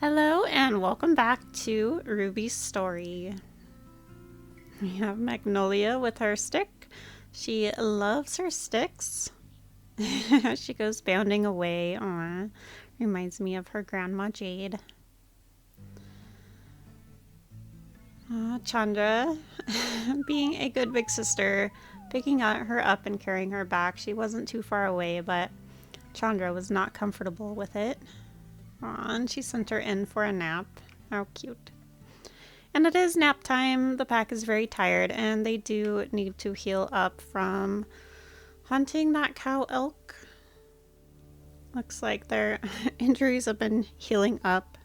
Hello and welcome back to Ruby's story. We have Magnolia with her stick. She loves her sticks. She goes bounding away. Aw, reminds me of her grandma Jade. Chandra, being a good big sister, picking her up and carrying her back. She wasn't too far away, but Chandra was not comfortable with it. Aw, and she sent her in for a nap. How cute. And it is nap time. The pack is very tired, and they do need to heal up from hunting that cow elk. Looks like their injuries have been healing up.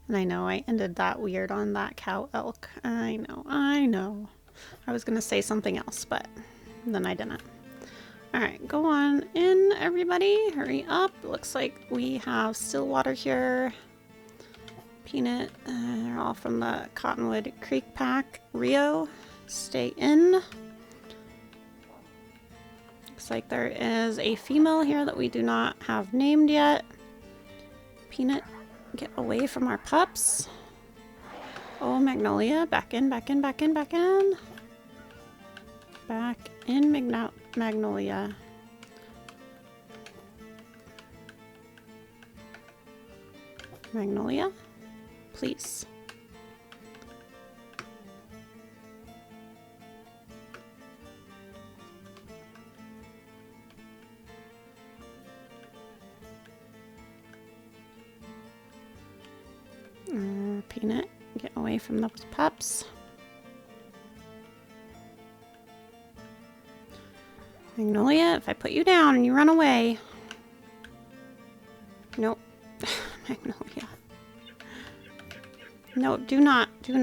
And I know I ended that weird on that cow elk. I know. I was going to say something else, but then I didn't. Alright, go on in, everybody. Hurry up. Looks like we have Stillwater here. Peanut, they're all from the Cottonwood Creek pack. Rio, stay in. Looks like there is a female here that we do not have named yet. Peanut, get away from our pups. Oh, Magnolia, back in. Back in, Magnolia. Magnolia, please. Peanut, get away from those pups. Magnolia, if I put you down and you run away. Nope. Magnolia. No, do not. Go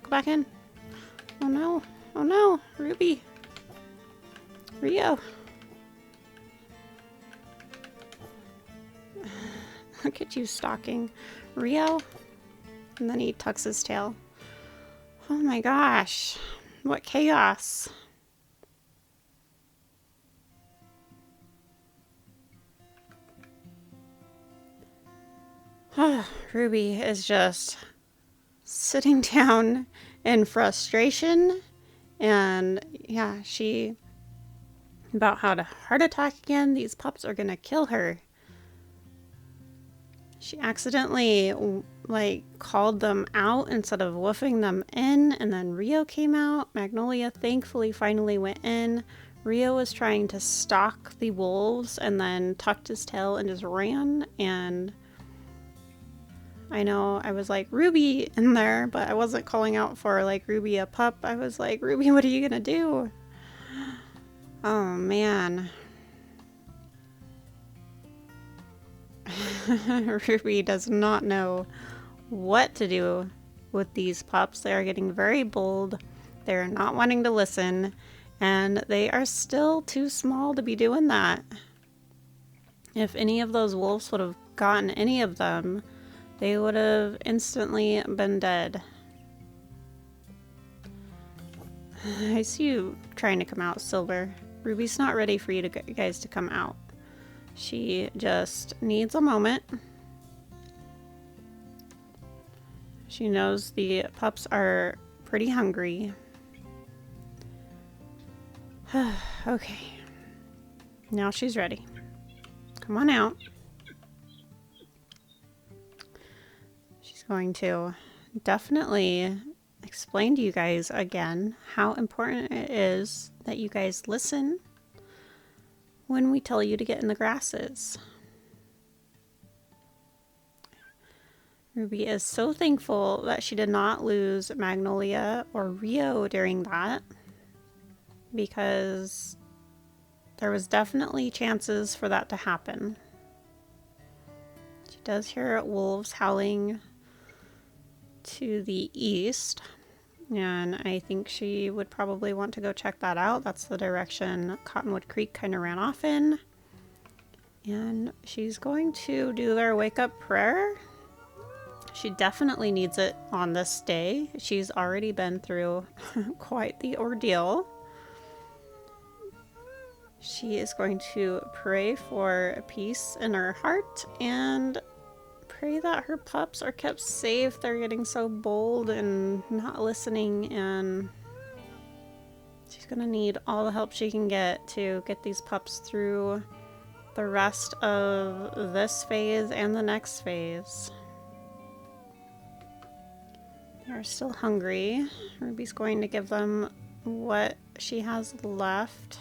back in. Oh no, Ruby. Rio. Look at you stalking Rio. And then he tucks his tail. Oh my gosh. What chaos. Ruby is just sitting down in frustration. And yeah, she about had a heart attack again. These pups are gonna kill her. She accidentally called them out instead of woofing them in, and then Rio came out. Magnolia thankfully finally went in. Rio was trying to stalk the wolves and then tucked his tail and just ran. And I know I was like, Ruby in there, but I wasn't calling out for Ruby a pup. I was like, Ruby, what are you gonna do? Oh man. Ruby does not know what to do with these pups. They are getting very bold. They're not wanting to listen, and they are still too small to be doing that. If any of those wolves would have gotten any of them, they would have instantly been dead. I see you trying to come out, Silver. Ruby's not ready for you guys to come out. She just needs a moment. She knows the pups are pretty hungry. Okay. Now she's ready. Come on out. She's going to definitely explain to you guys again how important it is that you guys listen when we tell you to get in the grasses. Ruby is so thankful that she did not lose Magnolia or Rio during that, because there was definitely chances for that to happen. She does hear wolves howling to the east, and I think she would probably want to go check that out. That's the direction Cottonwood Creek kind of ran off in. And she's going to do their wake-up prayer. She definitely needs it on this day. She's already been through quite the ordeal. She is going to pray for peace in her heart and pray that her pups are kept safe. They're getting so bold and not listening, and she's gonna need all the help she can get to get these pups through the rest of this phase and the next phase. They're still hungry. Ruby's going to give them what she has left.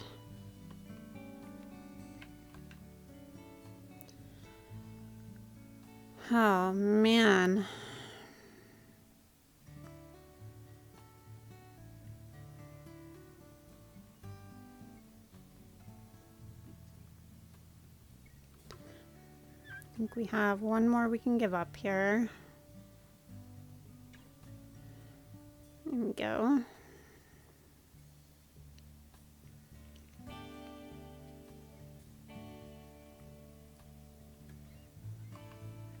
Oh, man. I think we have one more we can give up here. There we go.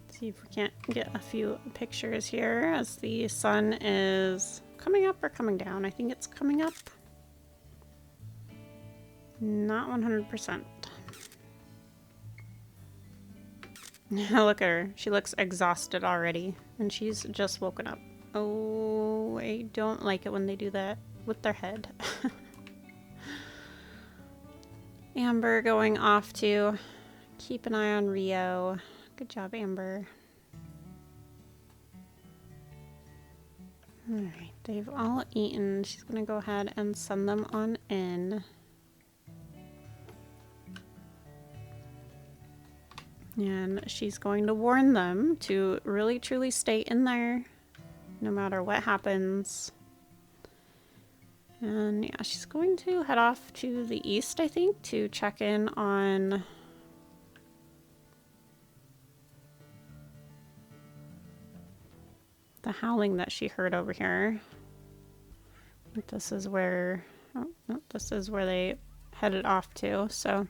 See if we can't get a few pictures here as the sun is coming up or coming down. I think it's coming up. Not 100%. Look at her. She looks exhausted already, and she's just woken up. Oh, I don't like it when they do that with their head. Amber going off to keep an eye on Rio. Good job, Amber. Alright, they've all eaten. She's gonna go ahead and send them on in. And she's going to warn them to really truly stay in there no matter what happens. And yeah, she's going to head off to the east, I think, to check in on the howling that she heard over here. I think this is where, oh, no, this is where they headed off to. So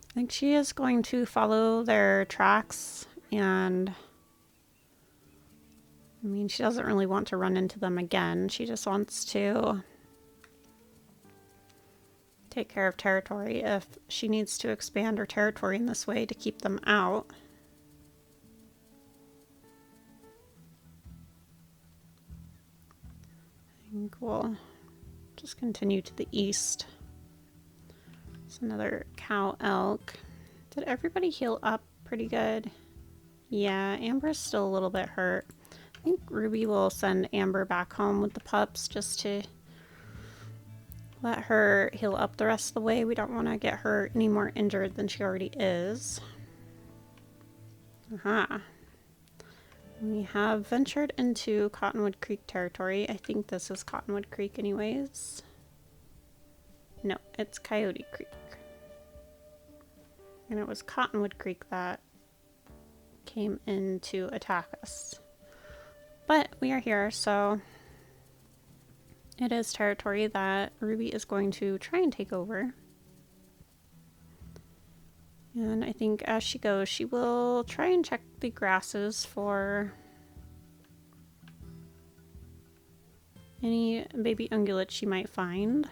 I think she is going to follow their tracks, and I mean, she doesn't really want to run into them again. She just wants to take care of territory if she needs to expand her territory in this way to keep them out. I think we'll just continue to the east. It's another cow elk. Did everybody heal up pretty good? Yeah, Amber's still a little bit hurt. I think Ruby will send Amber back home with the pups just to let her heal up the rest of the way. We don't want to get her any more injured than she already is. Aha. We have ventured into Cottonwood Creek territory. I think this is Cottonwood Creek anyways. No, it's Coyote Creek. And it was Cottonwood Creek that came in to attack us. But we are here, so it is territory that Ruby is going to try and take over. And I think as she goes, she will try and check the grasses for any baby ungulates she might find.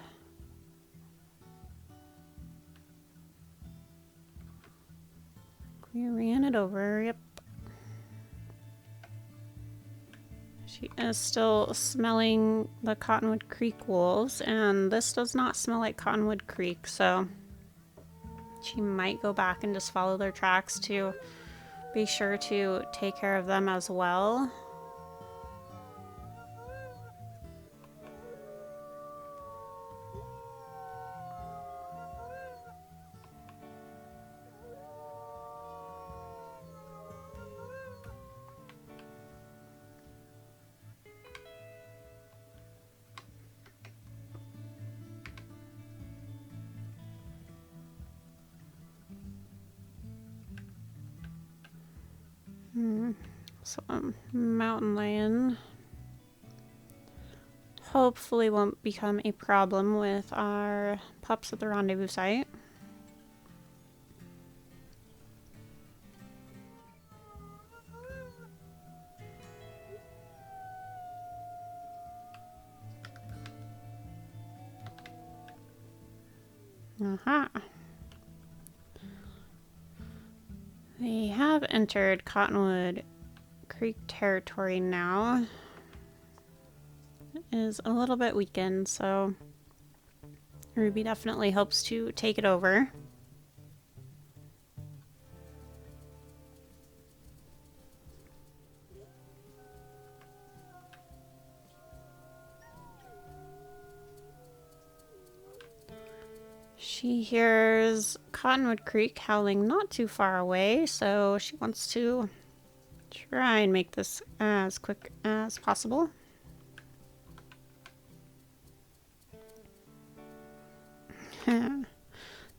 We ran it over, yep. She is still smelling the Cottonwood Creek wolves, and this does not smell like Cottonwood Creek, so she might go back and just follow their tracks to be sure to take care of them as well. So mountain lion hopefully won't become a problem with our pups at the rendezvous site. Aha. They have entered Cottonwood Creek territory now is a little bit weakened, so Ruby definitely hopes to take it over. She hears Cottonwood Creek howling not too far away, so she wants to try and make this as quick as possible.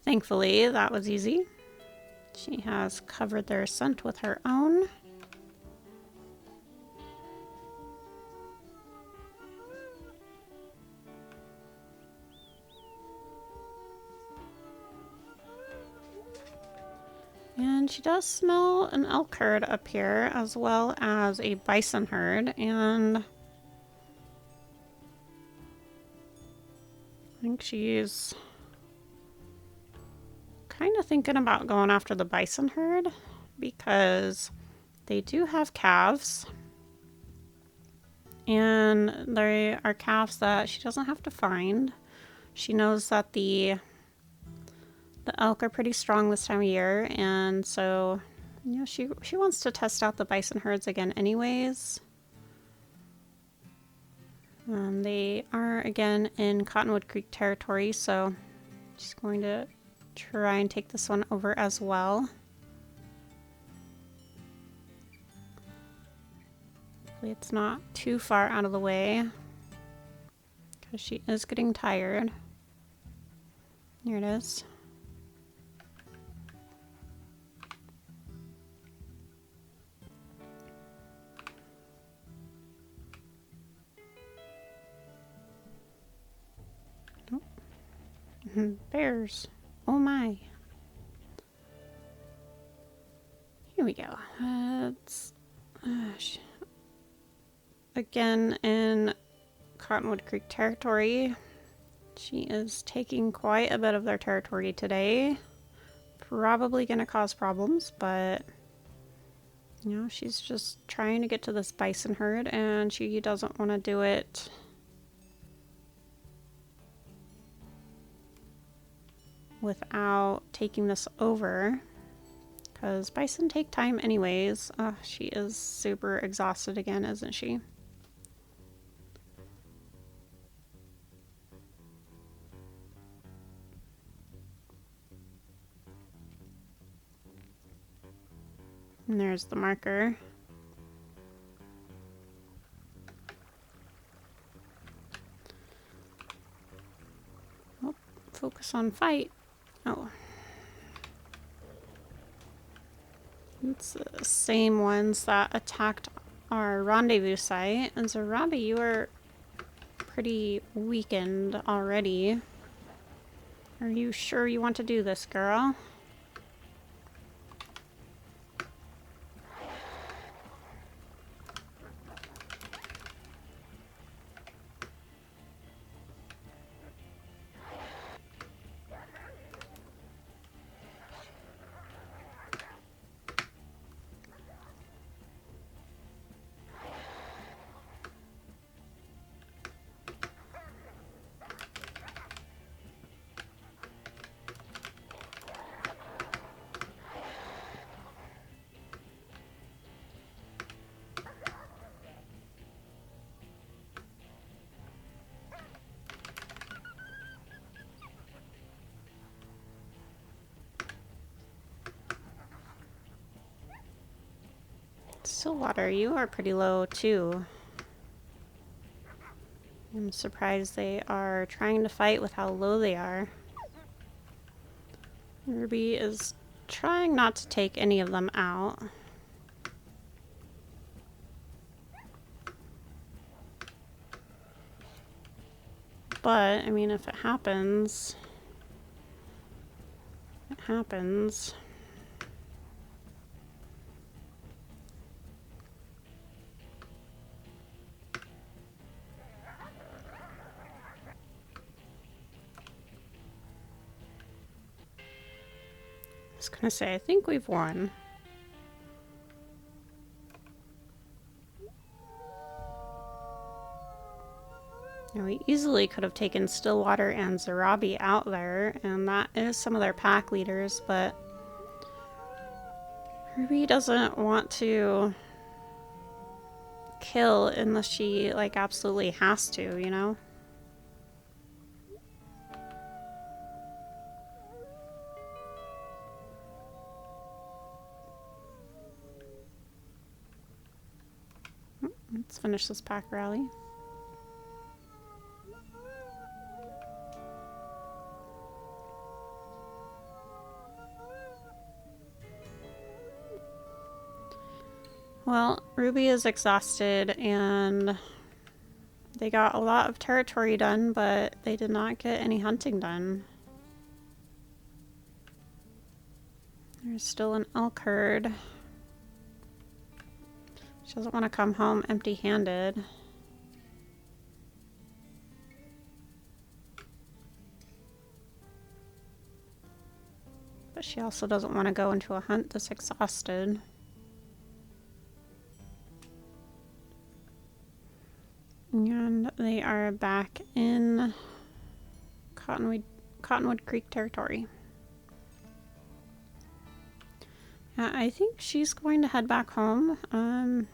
Thankfully, that was easy. She has covered their scent with her own. And she does smell an elk herd up here, as well as a bison herd, and I think she's kind of thinking about going after the bison herd because they do have calves, and they are calves that she doesn't have to find. She knows that the elk are pretty strong this time of year, and so, you know, she wants to test out the bison herds again anyways. They are again in Cottonwood Creek territory, so she's going to try and take this one over as well. Hopefully it's not too far out of the way, because she is getting tired. Here it is. Bears. Oh my. Here we go. It's again in Cottonwood Creek territory. She is taking quite a bit of their territory today. Probably going to cause problems, but you know, she's just trying to get to this bison herd, and she doesn't want to do it without taking this over, because bison take time anyways. She is super exhausted again, isn't she? And there's the marker. Oh, focus on fight. Oh. It's the same ones that attacked our rendezvous site. And so, Robbie, you are pretty weakened already. Are you sure you want to do this, girl? Stillwater, you are pretty low too. I'm surprised they are trying to fight with how low they are. Ruby is trying not to take any of them out. But, I mean, if it happens, it happens. I was gonna say, I think we've won. Now, we easily could have taken Stillwater and Zarabi out there, and that is some of their pack leaders, but Ruby doesn't want to kill unless she, like, absolutely has to, you know? Let's finish this pack rally. Well, Ruby is exhausted and they got a lot of territory done, but they did not get any hunting done. There's still an elk herd. She doesn't want to come home empty-handed. But she also doesn't want to go into a hunt this exhausted. And they are back in Cottonwood Creek territory. I think she's going to head back home.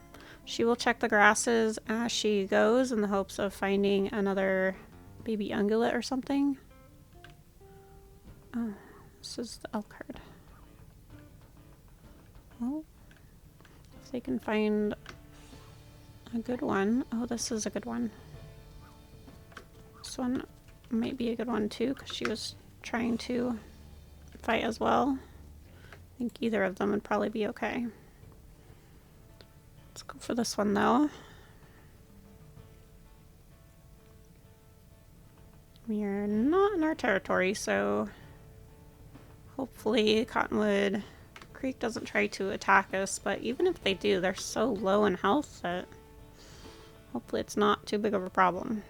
She will check the grasses as she goes in the hopes of finding another baby ungulate or something. Oh, this is the elk herd. Well, if they can find a good one. Oh, this is a good one. This one might be a good one too, because she was trying to fight as well. I think either of them would probably be okay. Let's go for this one though. We are not in our territory, so hopefully Cottonwood Creek doesn't try to attack us, but even if they do, they're so low in health that hopefully it's not too big of a problem.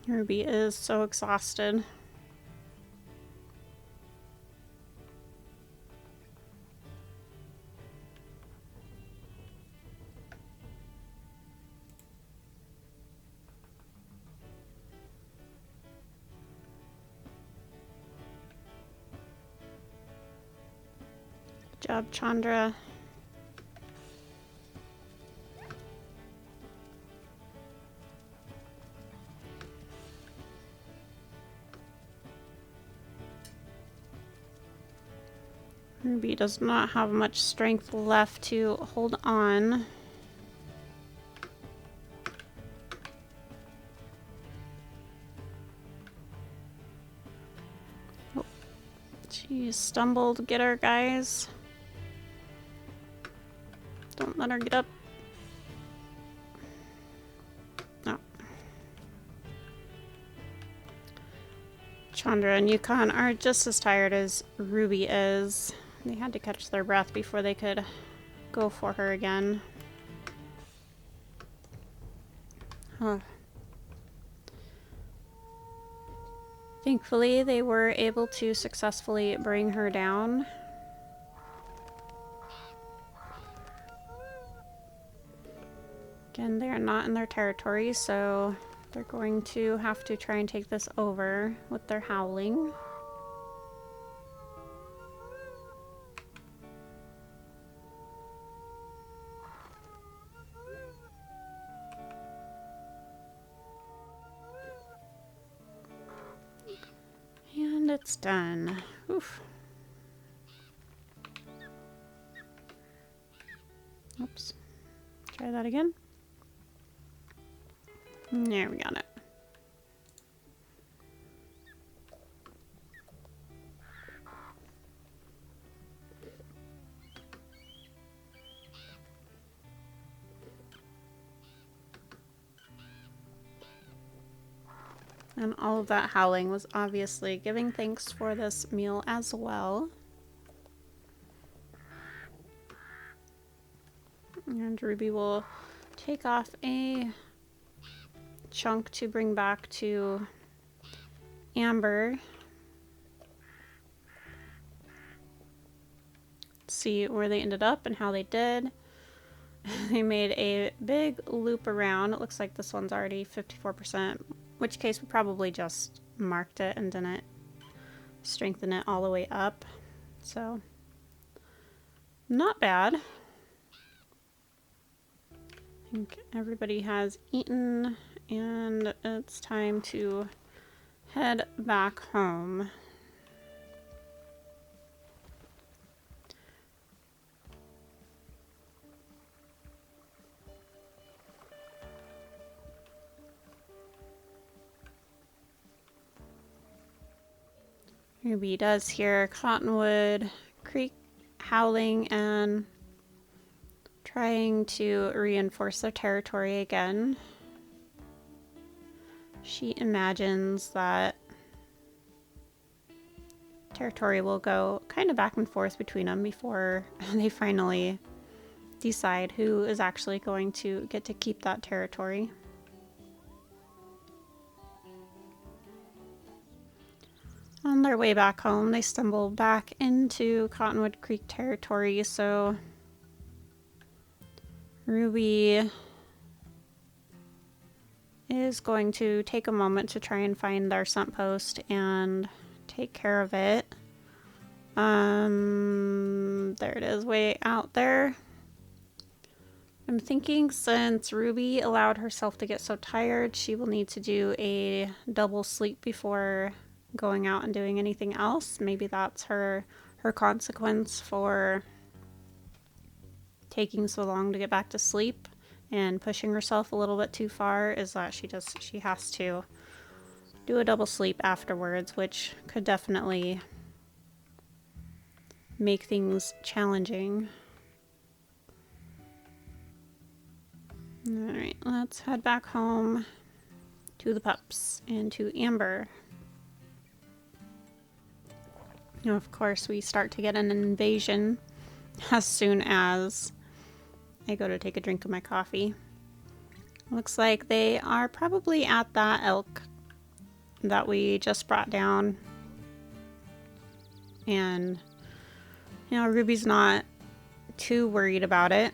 Ruby is so exhausted. Good job, Chandra. Ruby does not have much strength left to hold on. Oh, she stumbled. Get her, guys. Don't let her get up. No. Chandra and Yukon are just as tired as Ruby is. They had to catch their breath before they could go for her again. Huh. Thankfully, they were able to successfully bring her down. Again, they are not in their territory, so they're going to have to try and take this over with their howling. And it's done. Oof. Oops. Try that again. There, we got it. And all of that howling was obviously giving thanks for this meal as well. And Ruby will take off a chunk to bring back to Amber. See where they ended up and how they did. They made a big loop around. It looks like this one's already 54%, which case we probably just marked it and didn't strengthen it all the way up. So, not bad. I think everybody has eaten and it's time to head back home. Ruby does hear Cottonwood Creek howling and trying to reinforce their territory again. She imagines that territory will go kind of back and forth between them before they finally decide who is actually going to get to keep that territory. On their way back home, they stumble back into Cottonwood Creek territory, so Ruby is going to take a moment to try and find their scent post and take care of it. There it is, way out there. I'm thinking since Ruby allowed herself to get so tired, she will need to do a double sleep before going out and doing anything else. Maybe that's her consequence for taking so long to get back to sleep and pushing herself a little bit too far, is that she has to do a double sleep afterwards, which could definitely make things challenging. Alright, let's head back home to the pups and to Amber. Now, of course, we start to get an invasion as soon as I go to take a drink of my coffee. Looks like they are probably at that elk that we just brought down. And, you know, Ruby's not too worried about it.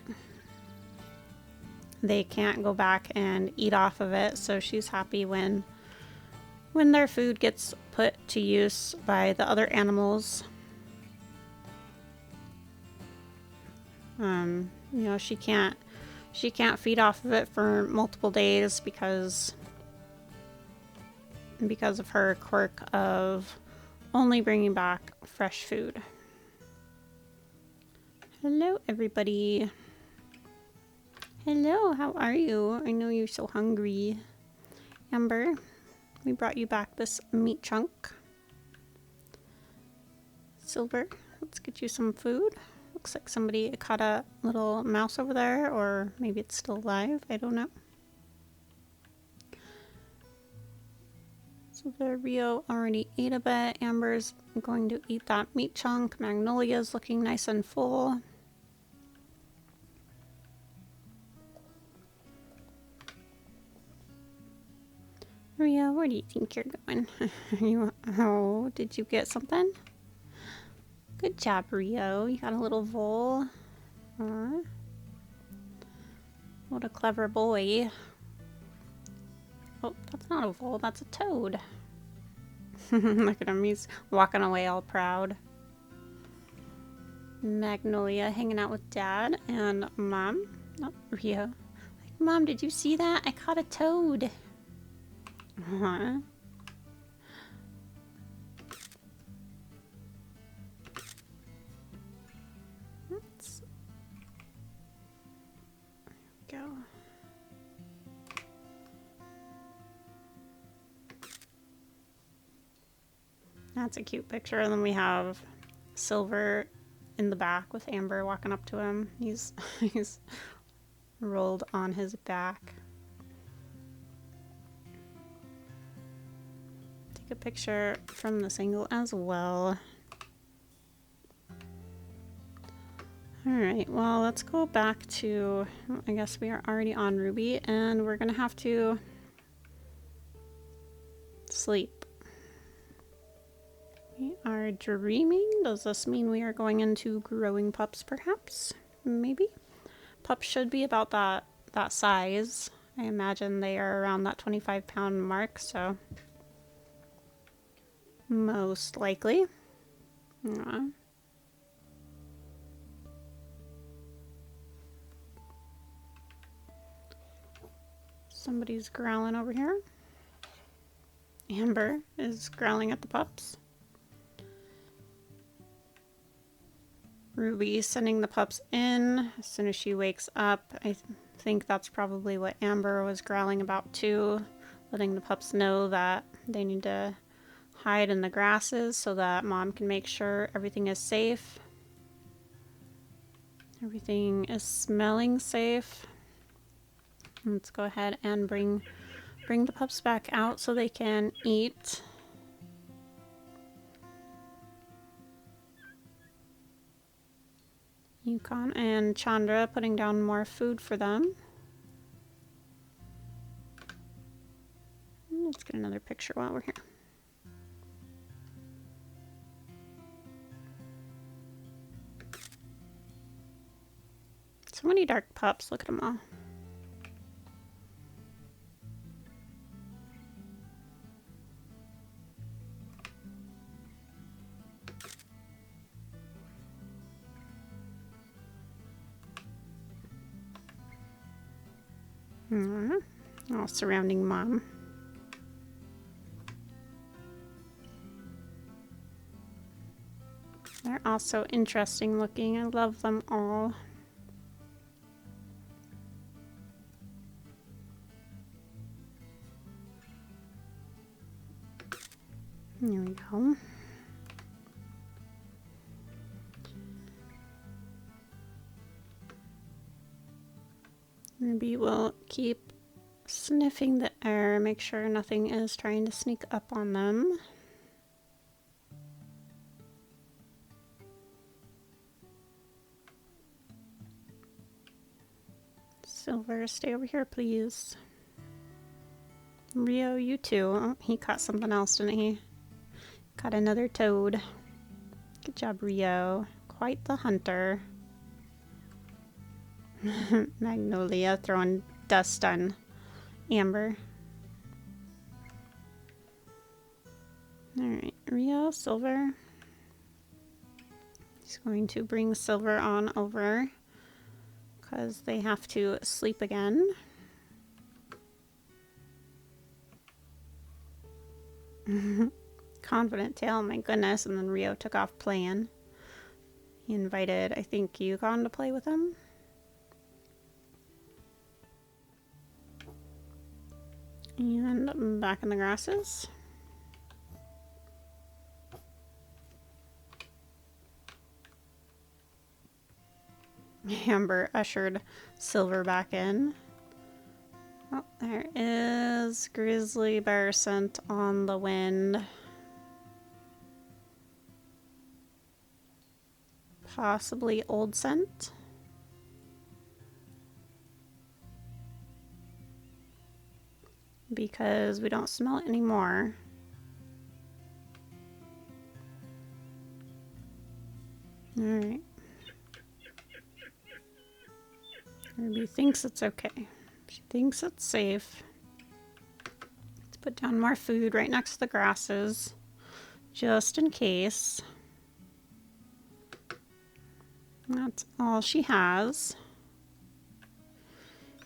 They can't go back and eat off of it, so she's happy when their food gets put to use by the other animals. You know, she can't feed off of it for multiple days because of her quirk of only bringing back fresh food. Hello, everybody. Hello, how are you? I know you're so hungry. Amber, we brought you back this meat chunk. Silver, let's get you some food. Looks like somebody caught a little mouse over there, or maybe it's still alive. I don't know. So the Rio already ate a bit. Amber's going to eat that meat chunk. Magnolia's looking nice and full. Rio, where do you think you're going? Oh, did you get something? Good job, Rio. You got a little vole. What a clever boy. Oh, that's not a vole, that's a toad. Look at him, he's walking away all proud. Magnolia hanging out with Dad and Mom. Oh, Rio. Like, Mom, did you see that? I caught a toad. Let's go. That's a cute picture. And then we have Silver in the back with Amber walking up to him. He's rolled on his back. take a picture from this angle as well. Alright, well, let's go back to, I guess we are already on Ruby, and we're gonna have to sleep. We are dreaming. Does this mean we are going into growing pups, perhaps? Maybe? Pups should be about that size. I imagine they are around that 25-pound mark, so most likely. Somebody's growling over here. Amber is growling at the pups. Ruby sending the pups in as soon as she wakes up. I think that's probably what Amber was growling about too, letting the pups know that they need to hide in the grasses so that Mom can make sure everything is safe. Everything is smelling safe. Let's go ahead and bring the pups back out so they can eat. Yukon and Chandra putting down more food for them. Let's get another picture while we're here. So many dark pups, look at them all. All surrounding Mom. They're also interesting looking. I love them all. There we go. Maybe we'll keep sniffing the air, make sure nothing is trying to sneak up on them. Silver, stay over here, please. Rio, you too. Oh, he caught something else, didn't he? Caught another toad. Good job, Rio. Quite the hunter. Magnolia throwing dust on Amber. Alright, Rio, Silver. He's going to bring Silver on over because they have to sleep again. Confident tail, my goodness, and then Rio took off playing. He invited, I think, Yukon to play with him. And back in the grasses. Amber ushered Silver back in. Oh, there is grizzly bear scent on the wind. Possibly old scent. Because we don't smell it anymore. Alright. Ruby thinks it's okay. She thinks it's safe. Let's put down more food right next to the grasses, just in case. That's all she has.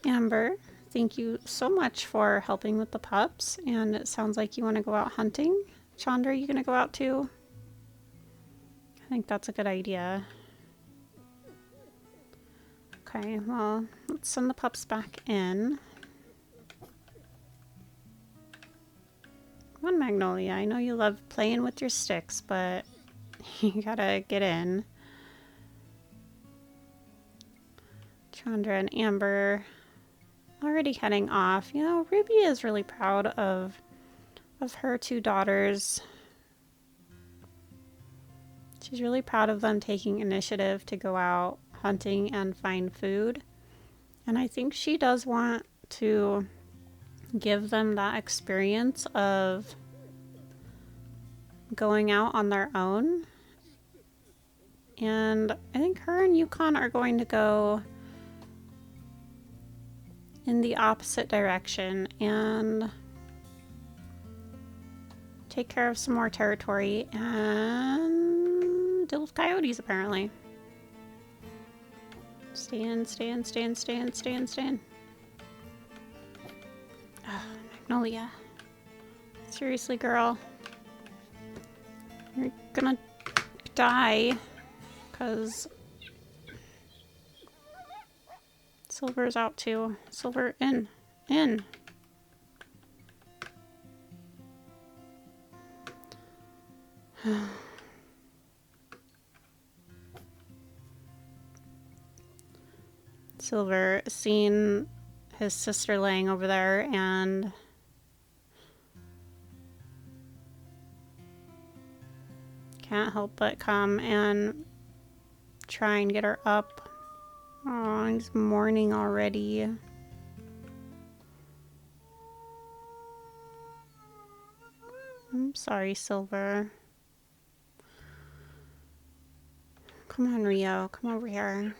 Amber, thank you so much for helping with the pups, and it sounds like you want to go out hunting. Chandra, you gonna go out too? I think that's a good idea. Okay, well, let's send the pups back in. Come on, Magnolia. I know you love playing with your sticks, but you gotta get in. Chandra and Amber already heading off. You know, Ruby is really proud of of her two daughters. She's really proud of them taking initiative to go out hunting and find food. And I think she does want to give them that experience of going out on their own. And I think her and Yukon are going to go in the opposite direction and take care of some more territory and deal with coyotes, apparently. Stay in. Oh, Magnolia. Seriously, girl. You're gonna die. Because Silver's out too. Silver, in. Silver seen his sister laying over there and can't help but come and try and get her up. Oh, he's mourning already. I'm sorry, Silver. Come on, Rio. Come over here.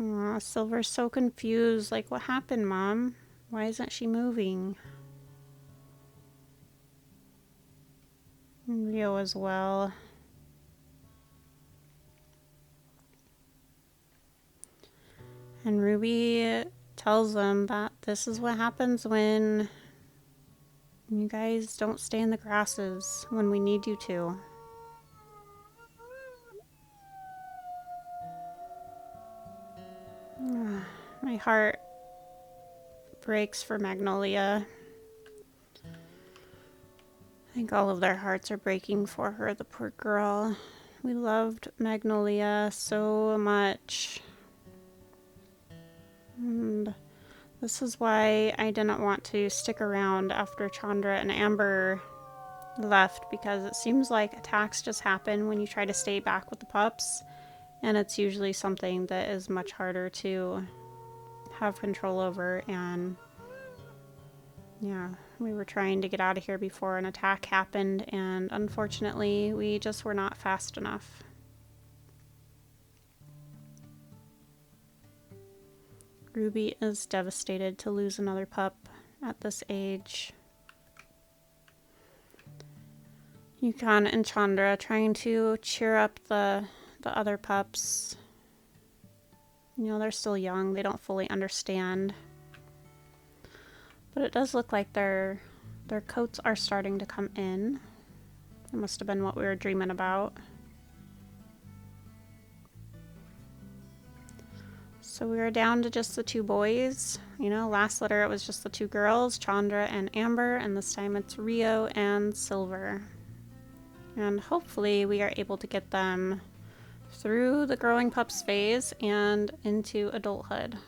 Aw, Silver's so confused. Like, what happened, Mom? Why isn't she moving? And Rio as well. And Ruby tells them that this is what happens when you guys don't stay in the grasses when we need you to. My heart breaks for Magnolia. I think all of their hearts are breaking for her, the poor girl. We loved Magnolia so much. And this is why I didn't want to stick around after Chandra and Amber left, because it seems like attacks just happen when you try to stay back with the pups, and it's usually something that is much harder to have control over. And yeah, we were trying to get out of here before an attack happened, and unfortunately we just were not fast enough. Ruby is devastated to lose another pup at this age. Yukon and Chandra trying to cheer up the other pups. You know, they're still young. They don't fully understand. But it does look like their coats are starting to come in. It must have been what we were dreaming about. So we are down to just the two boys. You know, last litter it was just the two girls, Chandra and Amber, and this time it's Rio and Silver. And hopefully we are able to get them through the growing pups phase and into adulthood.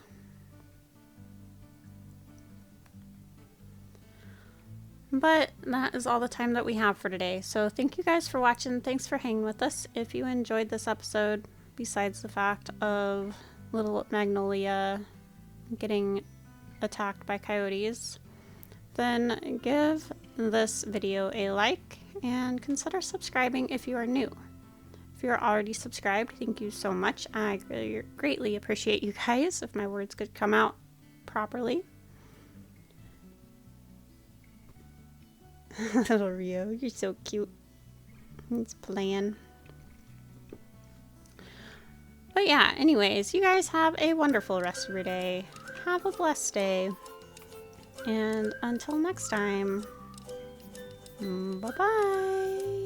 But that is all the time that we have for today. So thank you guys for watching. Thanks for hanging with us. If you enjoyed this episode, besides the fact of little Magnolia getting attacked by coyotes, then give this video a like and consider subscribing if you are new. If you're already subscribed, thank you so much. I greatly appreciate you guys. If my words could come out properly. Little Rio, you're so cute. He's playing. But yeah, anyways, you guys have a wonderful rest of your day. Have a blessed day. And until next time, bye-bye.